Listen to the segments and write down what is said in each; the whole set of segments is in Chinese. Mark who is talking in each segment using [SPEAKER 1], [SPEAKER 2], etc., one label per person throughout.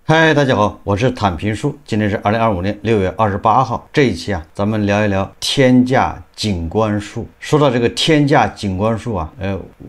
[SPEAKER 1] 嗨，大家好，我是坦平叔。今天是2025年6月28号。这一期啊，咱们聊一聊天价景观树。说到这个天价景观树啊，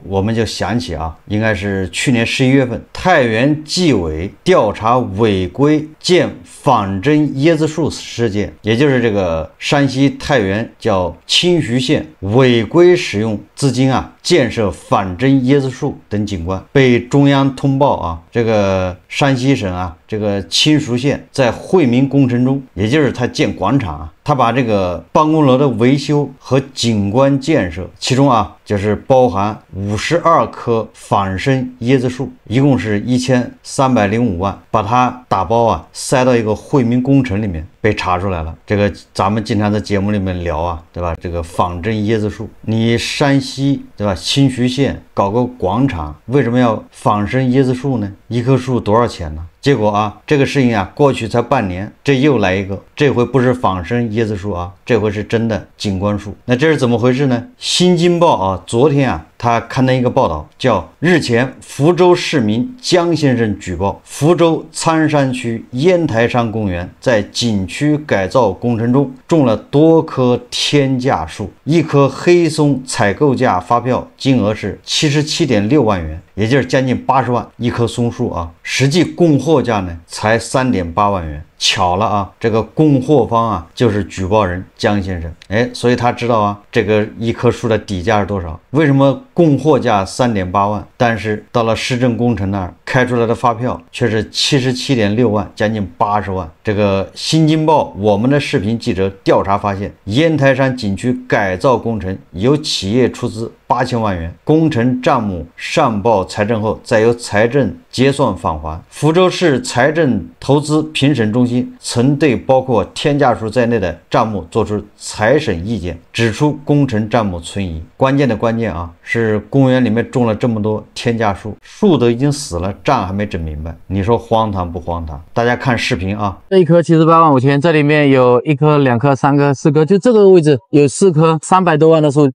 [SPEAKER 1] 我们就想起啊，应该是去年11月份，太原纪委调查违规建仿真椰子树事件，也就是这个山西太原叫清徐县违规使用资金啊，建设仿真椰子树等景观，被中央通报啊，这个山西省啊。这个清徐县在惠民工程中，也就是他建广场啊，他把这个办公楼的维修和景观建设，其中啊就是包含52棵仿生椰子树，一共是1305万，把它打包啊塞到一个惠民工程里面，被查出来了。这个咱们经常在节目里面聊啊，对吧？这个仿真椰子树，你山西对吧？清徐县搞个广场，为什么要仿生椰子树呢？一棵树多少钱呢？结果啊，这个事情啊，过去才半年，这又来一个，这回不是仿生椰子树啊，这回是真的景观树。那这是怎么回事呢？新京报啊，昨天啊，他刊登一个报道，叫日前福州市民江先生举报，福州苍山区烟台山公园在景区改造工程中种了多棵天价树，一棵黑松采购价发票金额是77.6万元，也就是将近80万一棵松树啊，实际供货价呢才3.8万元。巧了啊，这个供货方啊就是举报人江先生，所以他知道啊这个一棵树的底价是多少。为什么供货价3.8万，但是到了市政工程那儿开出来的发票却是77.6万，将近80万。这个新京报我们的视频记者调查发现，烟台山景区改造工程由企业出资8000万元，工程账目上报财政后，再由财政结算返还。福州市财政投资评审中心曾对包括天价树在内的账目作出财审意见，指出工程账目存疑。关键的关键啊，是公园里面种了这么多天价树，树都已经死了，账还没整明白，你说荒唐不荒唐？大家看视频啊。
[SPEAKER 2] 这一棵78万5千，这里面有1棵、2棵、3棵、4棵，就这个位置有4棵300多万的树。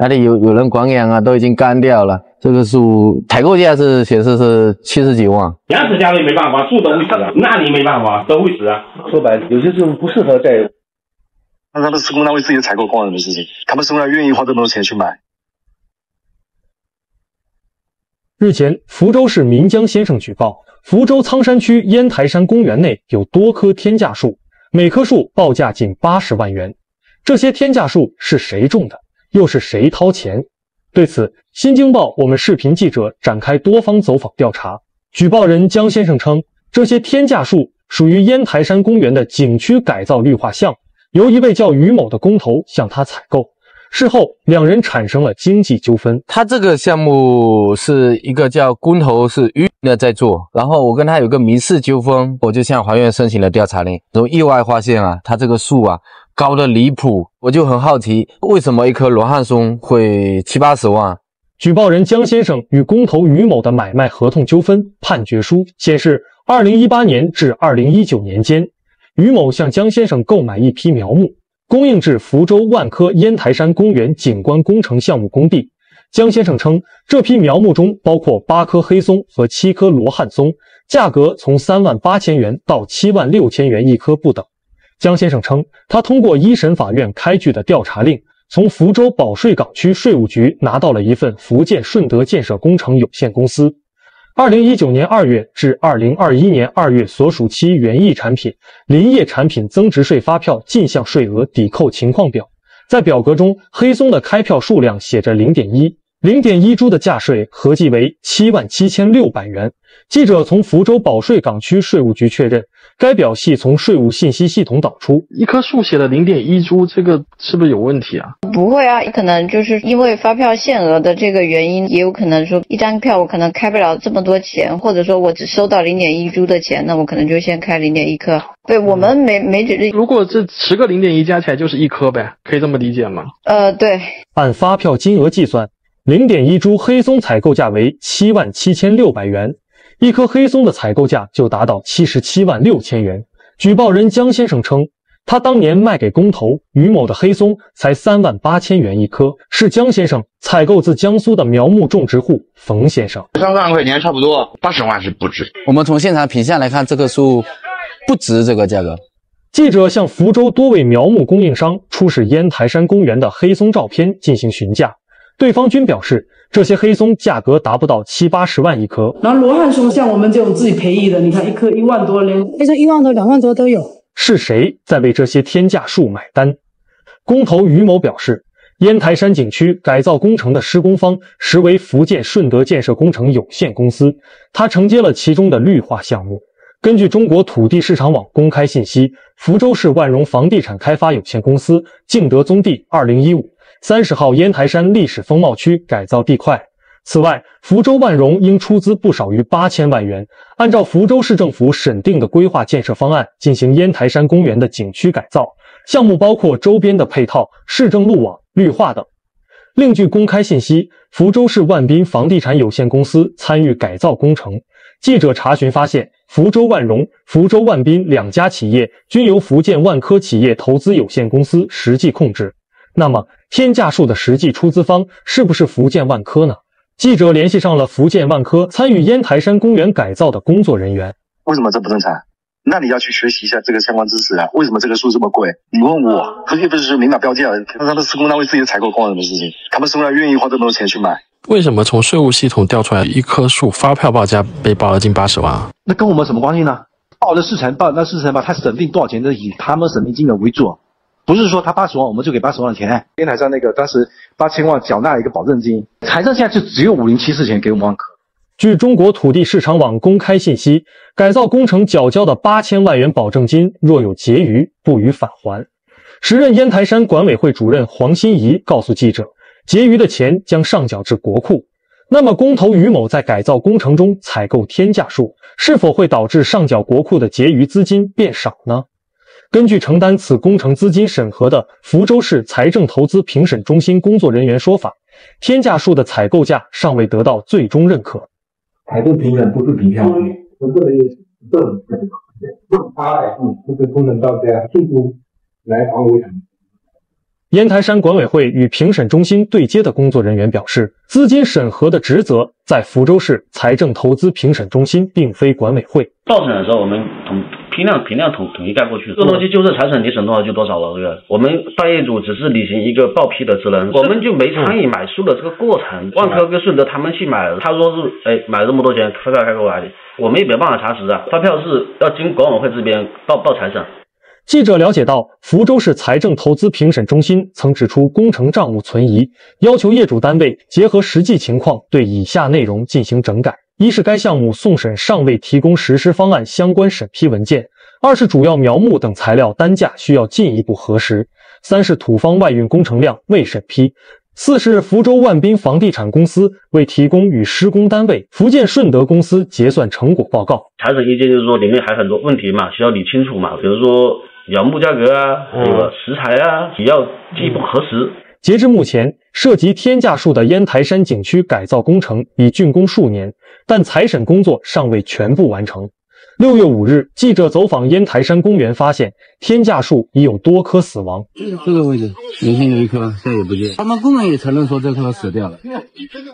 [SPEAKER 2] 哪里有人管养啊，都已经干掉了。这个树采购价是显示是70几万。
[SPEAKER 3] 养殖家里没办法，树都会死啊，那你没办法，都会死啊。
[SPEAKER 4] 说白了，有些树不适合在。
[SPEAKER 5] 那他们施工单位自己采购工人的事情，他们虽然愿意花这么多钱去买。
[SPEAKER 6] 日前，福州市民江先生举报，福州苍山区烟台山公园内有多棵天价树，每棵树报价仅80万元。这些天价树是谁种的？又是谁掏钱？对此，新京报我们视频记者展开多方走访调查。举报人江先生称，这些天价树属于烟台山公园的景区改造绿化项，由一位叫于某的工头向他采购。事后，两人产生了经济纠纷。
[SPEAKER 2] 他这个项目是一个叫工头是于的在做，然后我跟他有个民事纠纷，我就向法院申请了调查令。然后意外发现啊，他这个树啊高的离谱，我就很好奇，为什么一棵罗汉松会70、80万？
[SPEAKER 6] 举报人江先生与工头于某的买卖合同纠纷判决书显示，2018年至2019年间，于某向江先生购买一批苗木，供应至福州万科烟台山公园景观工程项目工地。江先生称，这批苗木中包括8棵黑松和7棵罗汉松，价格从3万8千元到7万6千元一棵不等。江先生称，他通过一审法院开具的调查令，从福州保税港区税务局拿到了一份福建顺德建设工程有限公司2019年2月至2021年2月所属期园艺产品、林业产品增值税发票进项税额抵扣情况表。在表格中，黑松的开票数量写着 0.1，0.1 株的价税合计为77600元。记者从福州保税港区税务局确认，该表系从税务信息系统导出。
[SPEAKER 7] 一棵树写了 0.1 株，这个是不是有问题啊？
[SPEAKER 8] 不会啊，可能就是因为发票限额的这个原因，也有可能说一张票我可能开不了这么多钱，或者说我只收到 0.1 株的钱，那我可能就先开 0.1 颗。对，我们没觉得。
[SPEAKER 7] 如果这10个 0.1 加起来就是1颗呗，可以这么理解吗？
[SPEAKER 8] 对。
[SPEAKER 6] 按发票金额计算，0.1 株黑松采购价为77600元。一棵黑松的采购价就达到77万6千元。举报人江先生称，他当年卖给工头于某的黑松才38000元一颗，是江先生采购自江苏的苗木种植户冯先生。
[SPEAKER 9] 3万块钱差不多，80万是不止。
[SPEAKER 2] 我们从现场品相来看，这棵树不值这个价格。
[SPEAKER 6] 记者向福州多位苗木供应商出示烟台山公园的黑松照片进行询价，对方均表示这些黑松价格达不到70、80万一颗。
[SPEAKER 10] 然后罗汉松像我们这种自己培育的，你看一颗1万多，连黑松1万多、2万多都有。
[SPEAKER 6] 是谁在为这些天价树买单？工头于某表示，烟台山景区改造工程的施工方实为福建顺德建设工程有限公司，他承接了其中的绿化项目。根据中国土地市场网公开信息，福州市万荣房地产开发有限公司竞得宗地2015 30号烟台山历史风貌区改造地块。此外，福州万荣应出资不少于8000万元，按照福州市政府审定的规划建设方案进行烟台山公园的景区改造，项目包括周边的配套、市政路网、绿化等。另据公开信息，福州市万滨房地产有限公司参与改造工程。记者查询发现，福州万荣、福州万滨两家企业均由福建万科企业投资有限公司实际控制。那么，天价树的实际出资方是不是福建万科呢？记者联系上了福建万科参与烟台山公园改造的工作人员。
[SPEAKER 5] 为什么这不正常？那你要去学习一下这个相关知识啊！为什么这个树这么贵？你问我，又不是明码标价，他们施工单位自己采购关我什么事情？他们生来愿意花这么多钱去买。
[SPEAKER 7] 为什么从税务系统调出来一棵树发票报价被报了近80万啊？
[SPEAKER 4] 那跟我们什么关系呢？报的市场报，那市场报他审定多少钱，都以他们审定金额为主，不是说他80万我们就给80万的钱。烟台山那个当时8000万缴纳一个保证金，财政现在就只有5074钱给我们万科。
[SPEAKER 6] 据中国土地市场网公开信息，改造工程缴交的8000万元保证金若有结余，不予返还。时任烟台山管委会主任黄新怡告诉记者，结余的钱将上缴至国库。那么工头于某在改造工程中采购天价树，是否会导致上缴国库的结余资金变少呢？根据承担此工程资金审核的福州市财政投资评审中心工作人员说法，天价树的采购价尚未得到最终认可。
[SPEAKER 11] 财政评审不是凭票据，这个也是让他这个不能到这样进一步来防违常。
[SPEAKER 6] 烟台山管委会与评审中心对接的工作人员表示，资金审核的职责在福州市财政投资评审中心，并非管委会。
[SPEAKER 12] 报审的时候，我们批量统一盖过去，这个东西就是财审，你审多少就多少了。这个我们大业主只是履行一个报批的职能，我们就没参与买树的这个过程。万科跟顺德他们去买了，他说是买了这么多钱，发票开过来的，我们也没办法查实啊。发票是要经管委会这边报财审。
[SPEAKER 6] 记者了解到，福州市财政投资评审中心曾指出工程账务存疑，要求业主单位结合实际情况对以下内容进行整改：一是该项目送审尚未提供实施方案相关审批文件；二是主要苗木等材料单价需要进一步核实；三是土方外运工程量未审批；四是福州万滨房地产公司未提供与施工单位福建顺德公司结算成果报告。
[SPEAKER 12] 财审意见就是说里面还很多问题嘛，需要理清楚嘛，比如说苗木价格啊，这个食材啊，也要进一步核实。
[SPEAKER 6] 截至目前，涉及天价树的烟台山景区改造工程已竣工数年，但财审工作尚未全部完成。6月5日，记者走访烟台山公园，发现天价树已有多棵死亡。
[SPEAKER 2] 这个位置原先有一棵，现在也不见。他们工人也承认说这棵死掉了。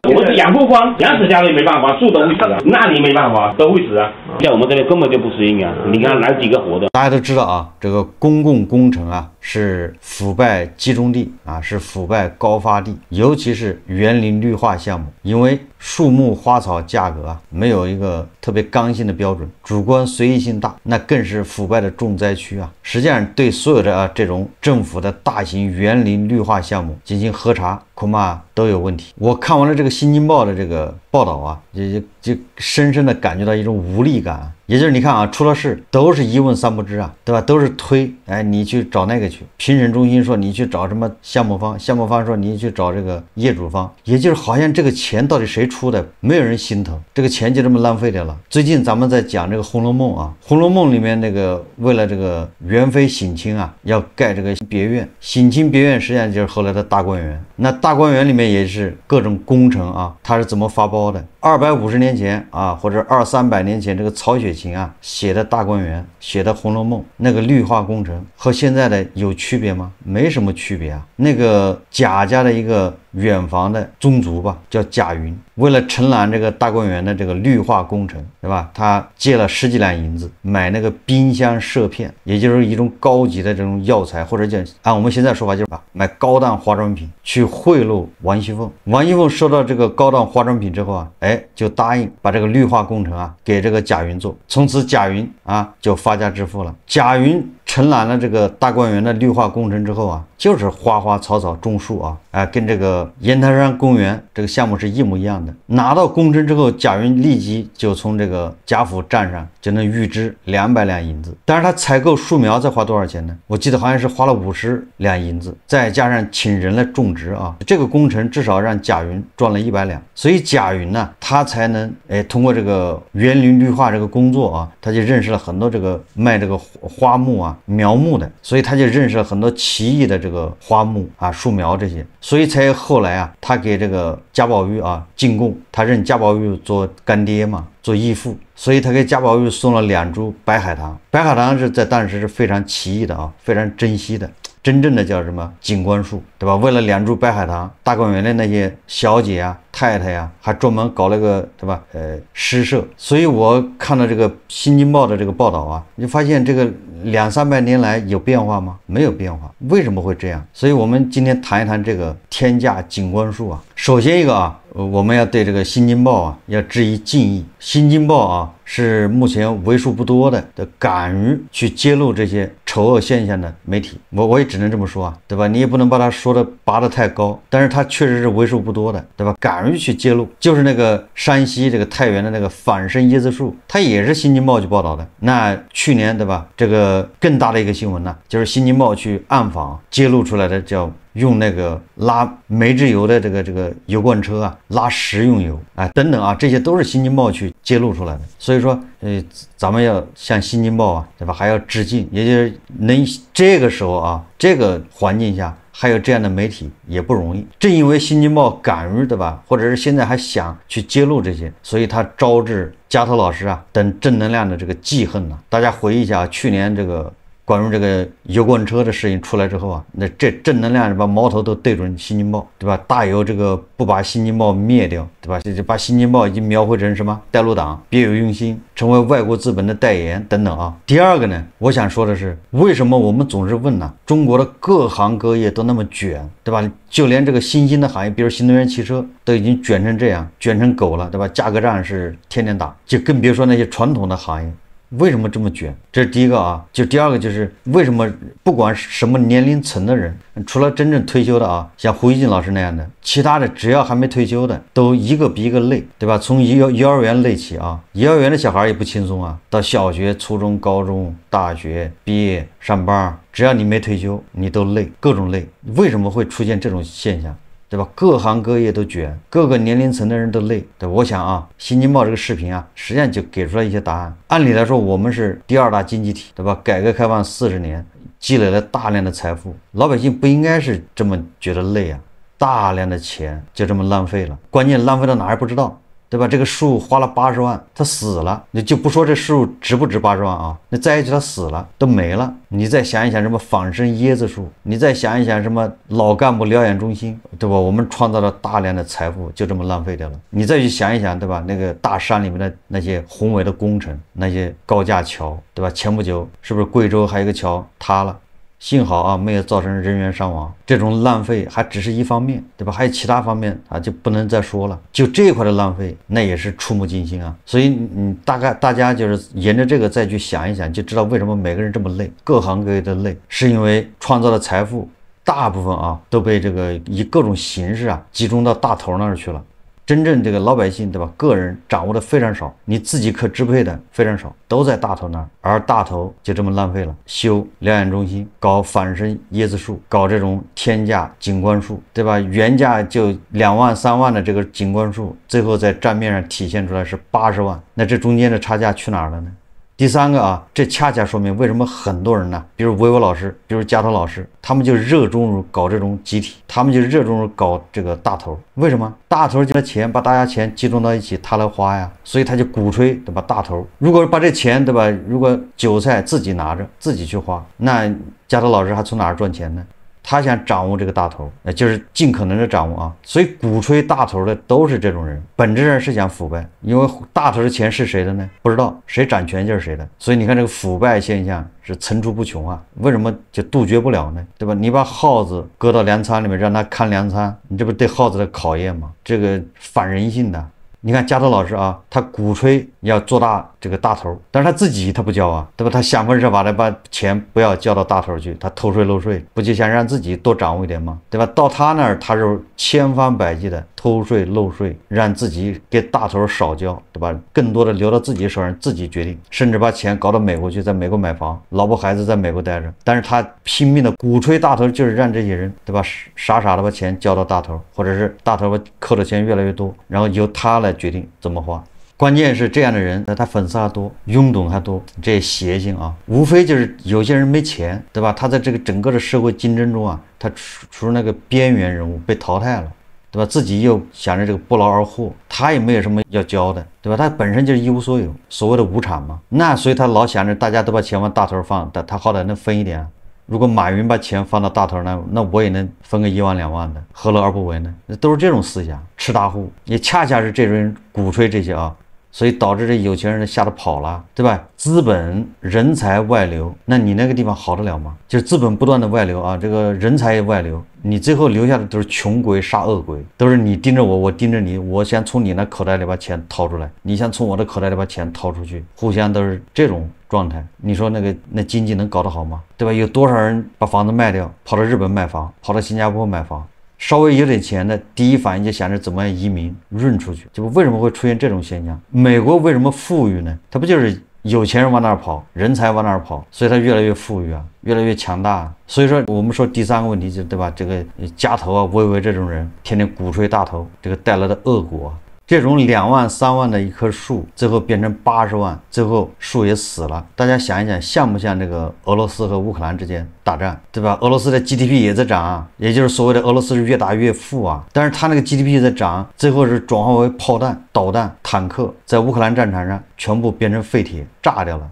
[SPEAKER 3] 我们是养不光，养死家里没办法，树都会死啊，那你没办法，都会死啊。像我们这边根本就不适应啊，你看来几个活的。
[SPEAKER 1] 大家都知道啊，这个公共工程啊是腐败集中地啊，是腐败高发地，尤其是园林绿化项目，因为树木花草价格啊没有一个特别刚性的标准，主观随意性大，那更是腐败的重灾区啊。实际上对所有的这种政府的大型园林绿化项目进行核查，恐怕都有问题。我看完了这个《新京报》的这个报道啊，就深深的感觉到一种无力感。也就是你看啊，出了事都是一问三不知啊，对吧？都是推，哎，你去找那个去。评审中心说你去找什么项目方，项目方说你去找这个业主方，也就是好像这个钱到底谁出的，没有人心疼，这个钱就这么浪费掉了。最近咱们在讲这个《红楼梦》啊，《红楼梦》里面那个为了这个元妃省亲啊，要盖这个别院，省亲别院实际上就是后来的大观园。那大观园里面也是各种工程啊，它是怎么发包的？ 250年前啊，或者200-300年前这个曹雪芹啊写的大观园、写的《红楼梦》那个绿化工程和现在的有区别吗？没什么区别啊。那个贾家的一个远房的宗族吧，叫贾云，为了承揽这个大观园的这个绿化工程，对吧？他借了10几两银子买那个冰箱铀片，也就是一种高级的这种药材，或者叫按我们现在说法就是买高档化妆品去贿赂王熙凤。王熙凤收到这个高档化妆品之后啊，就答应把这个绿化工程啊给这个贾云做，从此贾云啊就发家致富了。贾云承揽了这个大观园的绿化工程之后啊，就是花花草草种树啊，跟这个烟台山公园这个项目是一模一样的。拿到工程之后，贾云立即就从这个贾府站上就能预支200两银子。但是他采购树苗再花多少钱呢？我记得好像是花了50两银子，再加上请人来种植啊，这个工程至少让贾云赚了100两。所以贾云呢，他才能通过这个园林绿化这个工作啊，他就认识了很多这个卖这个花木啊苗木的，所以他就认识了很多奇异的这个花木啊树苗这些，所以才后来啊，他给这个贾宝玉啊进贡，他认贾宝玉做干爹嘛，做义父，所以他给贾宝玉送了2株白海棠。白海棠是在当时是非常奇异的啊，非常珍惜的。真正的叫什么景观树，对吧？为了2株白海棠，大观园的那些小姐啊、太太呀，还专门搞了个，对吧？诗社。所以我看到这个《新京报》的这个报道啊，你就发现这个200-300年来有变化吗？没有变化。为什么会这样？所以我们今天谈一谈这个天价景观树啊。首先一个啊，我们要对这个《新京报》啊要致以敬意。《新京报》啊是目前为数不多的敢于去揭露这些丑恶现象的媒体，我也只能这么说啊，对吧？你也不能把它说的拔得太高，但是它确实是为数不多的，对吧？敢于去揭露，就是那个山西这个太原的那个反生椰子树，它也是《新京报》去报道的。那去年，对吧？这个更大的一个新闻呢，就是《新京报》去暗访揭露出来的，叫用那个拉煤制油的这个油罐车啊，拉食用油啊等等啊，这些都是《新京报》去揭露出来的。所以说，咱们要向《新京报》啊，对吧？还要致敬，也就是能这个时候啊，这个环境下还有这样的媒体也不容易。正因为《新京报》敢于，对吧？或者是现在还想去揭露这些，所以他招致加藤老师啊等正能量的这个记恨呢。大家回忆一下，去年这个关于这个油罐车的事情出来之后啊，那这正能量把矛头都对准《新京报》，对吧？大有这个不把《新京报》灭掉，对吧？就把《新京报》已经描绘成什么带路党，别有用心，成为外国资本的代言等等啊。第二个呢，我想说的是，为什么我们总是问呢？中国的各行各业都那么卷，对吧？就连这个新兴的行业，比如新能源汽车，都已经卷成这样，卷成狗了，对吧？价格战是天天打，就更别说那些传统的行业。为什么这么卷？这是第一个啊。就第二个就是为什么不管什么年龄层的人，除了真正退休的啊，像胡一静老师那样的，其他的只要还没退休的，都一个比一个累，对吧？从幼儿园累起啊，幼儿园的小孩也不轻松啊，到小学、初中、高中、大学毕业上班，只要你没退休，你都累，各种累。为什么会出现这种现象？对吧？各行各业都卷，各个年龄层的人都累。对，我想啊，《新京报》这个视频啊，实际上就给出了一些答案。按理来说，我们是第2大经济体，对吧？改革开放40年，积累了大量的财富，老百姓不应该是这么觉得累啊！大量的钱就这么浪费了，关键浪费到哪儿不知道。对吧？这个树花了80万，它死了，你就不说这树值不值80万啊？那再一句它死了，都没了。你再想一想什么仿生椰子树，你再想一想什么老干部疗养中心，对吧？我们创造了大量的财富，就这么浪费掉了。你再去想一想，对吧？那个大山里面的那些宏伟的工程，那些高架桥，对吧？前不久是不是贵州还有一个桥塌了？幸好啊，没有造成人员伤亡。这种浪费还只是一方面，对吧？还有其他方面啊，就不能再说了。就这一块的浪费，那也是触目惊心啊。所以大家就是沿着这个再去想一想，就知道为什么每个人这么累，各行各业的累，是因为创造的财富大部分啊都被这个以各种形式啊集中到大头那儿去了。真正这个老百姓，对吧？个人掌握的非常少，你自己可支配的非常少，都在大头那儿，而大头就这么浪费了，修疗养中心，搞仿生椰子树，搞这种天价景观树，对吧？原价就2万3万的这个景观树，最后在账面上体现出来是80万，那这中间的差价去哪儿了呢？第三个啊，这恰恰说明为什么很多人呢，比如维维老师，比如加头老师，他们就热衷于搞这种集体，他们就热衷于搞这个大头。为什么？大头就把钱，把大家钱集中到一起，他来花呀，所以他就鼓吹，对吧？大头如果把这钱，对吧？如果韭菜自己拿着，自己去花，那加头老师还从哪儿赚钱呢？他想掌握这个大头，就是尽可能的掌握啊，所以鼓吹大头的都是这种人，本质上是想腐败，因为大头的钱是谁的呢？不知道，谁掌权就是谁的。所以你看这个腐败现象是层出不穷啊，为什么就杜绝不了呢？对吧？你把耗子搁到粮仓里面，让他看粮仓，你这不对耗子的考验吗？这个反人性的。你看加头老师啊，他鼓吹要做大这个大头，但是他自己他不交啊，对吧？他想方设法的把钱不要交到大头去，他偷税漏税，不就想让自己多掌握一点吗？对吧？到他那儿，他是千方百计的偷税漏税，让自己给大头少交，对吧？更多的留到自己手上，自己决定，甚至把钱搞到美国去，在美国买房，老婆孩子在美国待着。但是他拼命的鼓吹大头，就是让这些人，对吧？傻傻的把钱交到大头，或者是大头把扣的钱越来越多，然后由他来决定怎么花。关键是这样的人，他粉丝还多，拥趸还多，这邪性啊，无非就是有些人没钱，对吧？他在这个整个的社会竞争中啊，他处于那个边缘人物，被淘汰了，对吧？自己又想着这个不劳而获，他也没有什么要交的，对吧？他本身就是一无所有，所谓的无产嘛。那所以他老想着大家都把钱往大头放，他好歹能分一点啊。如果马云把钱放到大头那我也能分个1万2万的，何乐而不为呢？都是这种思想，吃大户也恰恰是这种人鼓吹这些啊，所以导致这有钱人吓得跑了，对吧？资本人才外流，那你那个地方好得了吗？就是资本不断的外流啊，这个人才也外流，你最后留下的都是穷鬼杀恶鬼，都是你盯着我，我盯着你，我想从你那口袋里把钱掏出来，你想从我的口袋里把钱掏出去，互相都是这种状态，你说那经济能搞得好吗？对吧？有多少人把房子卖掉，跑到日本买房，跑到新加坡买房，稍微有点钱的，第一反应就想着怎么样移民润出去。就为什么会出现这种现象？美国为什么富裕呢？它不就是有钱人往那儿跑，人才往那儿跑，所以它越来越富裕啊，越来越强大啊。所以说我们说第三个问题就是，对吧？这个加头啊、维维这种人，天天鼓吹大头，这个带来的恶果。这种2万3万的一棵树，最后变成80万，最后树也死了。大家想一想，像不像这个俄罗斯和乌克兰之间打仗，对吧？俄罗斯的 GDP 也在涨啊，也就是所谓的俄罗斯是越打越富啊。但是他那个 GDP 在涨，最后是转化为炮弹、导弹、坦克，在乌克兰战场上全部变成废铁，炸掉了。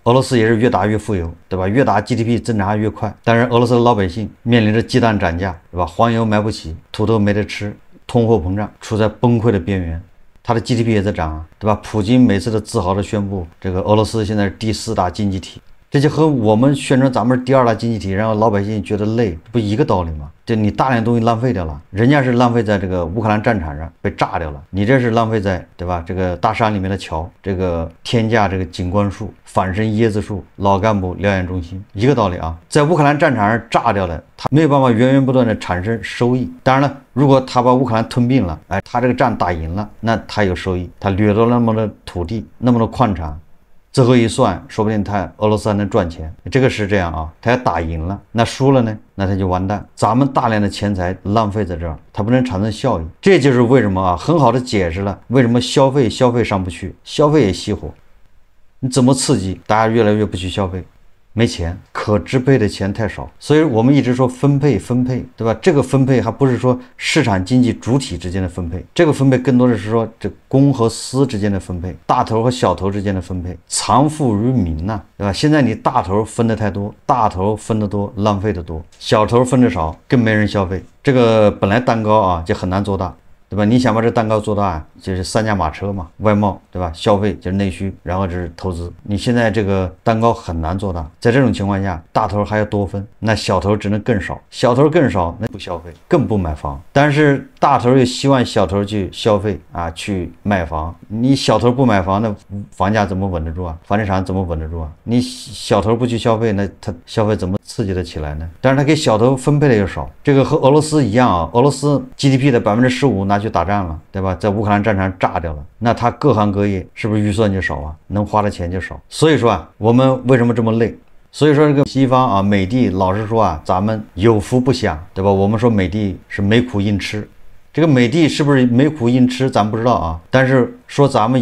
[SPEAKER 1] 俄罗斯也是越打越富有，对吧？越打 GDP 增长越快。但是俄罗斯的老百姓面临着鸡蛋涨价，对吧？黄油买不起，土豆没得吃。通货膨胀处在崩溃的边缘，它的 GDP 也在涨啊，对吧？普京每次都自豪地宣布，这个俄罗斯现在是第4大经济体，这就和我们宣传咱们是第2大经济体，然后老百姓觉得累，不一个道理吗？就你大量东西浪费掉了，人家是浪费在这个乌克兰战场上被炸掉了，你这是浪费在，对吧？这个大山里面的桥，这个天价这个景观树、反生椰子树、老干部疗养中心，一个道理啊。在乌克兰战场上炸掉了，它没有办法源源不断的产生收益。当然了，如果他把乌克兰吞并了，他这个战打赢了，那他有收益，他掠夺那么多土地，那么多矿产。最后一算，说不定俄罗斯还能赚钱，这个是这样啊。他要打赢了，那输了呢，那他就完蛋。咱们大量的钱财浪费在这儿，它不能产生效益。这就是为什么啊，很好的解释了为什么消费上不去，消费也熄火。你怎么刺激大家越来越不去消费？没钱，可支配的钱太少，所以我们一直说分配，对吧？这个分配还不是说市场经济主体之间的分配，这个分配更多的是说这公和私之间的分配，大头和小头之间的分配，藏富于民呐，对吧？现在你大头分的太多，大头分得多，浪费的多，小头分的少，更没人消费。这个本来蛋糕啊就很难做大，对吧？你想把这蛋糕做大，就是3驾马车嘛，外贸，对吧？消费就是内需，然后就是投资。你现在这个蛋糕很难做大，在这种情况下，大头还要多分，那小头只能更少，小头更少，那不消费，更不买房。但是大头又希望小头去消费啊，去买房。你小头不买房，那房价怎么稳得住啊？房地产怎么稳得住啊？你小头不去消费，那他消费怎么刺激得起来呢？但是他给小头分配的又少，这个和俄罗斯一样啊，俄罗斯 GDP 的15%拿去打仗了，对吧？在乌克兰战场炸掉了，那他各行各业是不是预算就少啊？能花的钱就少。所以说啊，我们为什么这么累？所以说这个西方啊，美帝老是说啊，咱们有福不享，对吧？我们说美帝是没苦硬吃，这个美帝是不是没苦硬吃，咱不知道啊。但是说咱们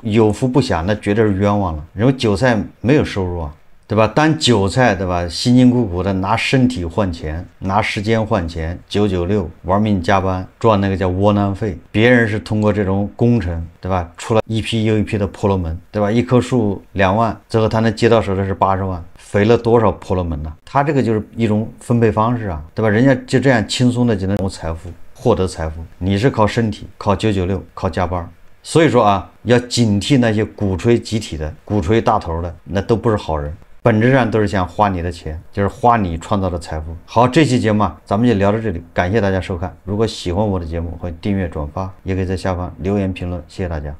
[SPEAKER 1] 有福不享，那绝对是冤枉了。因为韭菜没有收入啊，对吧？当韭菜，对吧？辛辛苦苦的拿身体换钱，拿时间换钱，996玩命加班赚那个叫窝囊费。别人是通过这种工程，对吧？出了一批又一批的婆罗门，对吧？一棵树2万，最后他能接到手的是80万，肥了多少婆罗门呢？他这个就是一种分配方式啊，对吧？人家就这样轻松的就能获得财富，你是靠身体，靠996，靠加班。所以说啊，要警惕那些鼓吹集体的、鼓吹大头的，那都不是好人，本质上都是想花你的钱，就是花你创造的财富。好，这期节目啊，咱们就聊到这里，感谢大家收看。如果喜欢我的节目，欢迎订阅、转发，也可以在下方留言评论，谢谢大家。